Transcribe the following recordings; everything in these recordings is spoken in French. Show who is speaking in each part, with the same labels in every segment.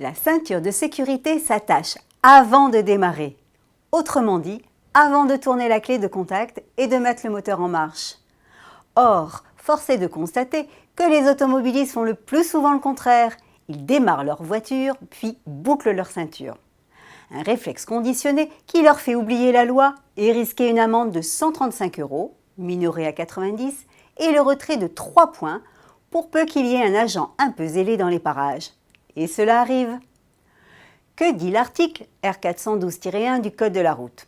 Speaker 1: La ceinture de sécurité s'attache avant de démarrer. Autrement dit, avant de tourner la clé de contact et de mettre le moteur en marche. Or, force est de constater que les automobilistes font le plus souvent le contraire. Ils démarrent leur voiture, puis bouclent leur ceinture. Un réflexe conditionné qui leur fait oublier la loi et risquer une amende de 135 €, minorée à 90, et le retrait de 3 points pour peu qu'il y ait un agent un peu zélé dans les parages. Et cela arrive. Que dit l'article R412-1 du Code de la route?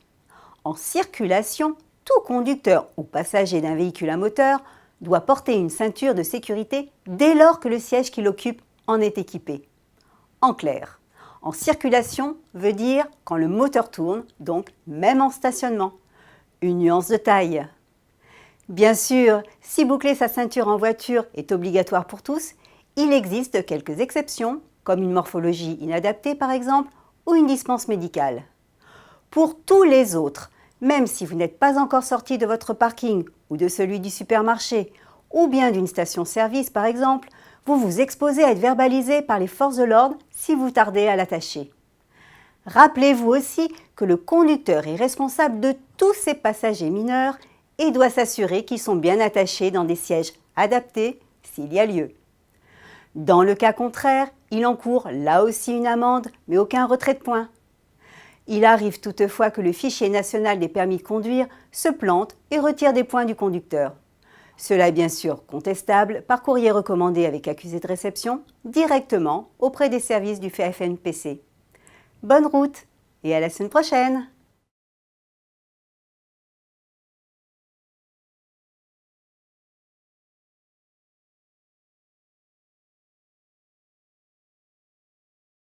Speaker 1: En circulation, tout conducteur ou passager d'un véhicule à moteur doit porter une ceinture de sécurité dès lors que le siège qu'il occupe en est équipé. En clair, en circulation veut dire quand le moteur tourne, donc même en stationnement. Une nuance de taille. Bien sûr, si boucler sa ceinture en voiture est obligatoire pour tous, il existe quelques exceptions, comme une morphologie inadaptée par exemple, ou une dispense médicale. Pour tous les autres, même si vous n'êtes pas encore sorti de votre parking ou de celui du supermarché, ou bien d'une station-service par exemple, vous vous exposez à être verbalisé par les forces de l'ordre si vous tardez à l'attacher. Rappelez-vous aussi que le conducteur est responsable de tous ses passagers mineurs et doit s'assurer qu'ils sont bien attachés dans des sièges adaptés s'il y a lieu. Dans le cas contraire, il encourt là aussi une amende, mais aucun retrait de points. Il arrive toutefois que le fichier national des permis de conduire se plante et retire des points du conducteur. Cela est bien sûr contestable par courrier recommandé avec accusé de réception directement auprès des services du FNPC. Bonne route et à la semaine prochaine!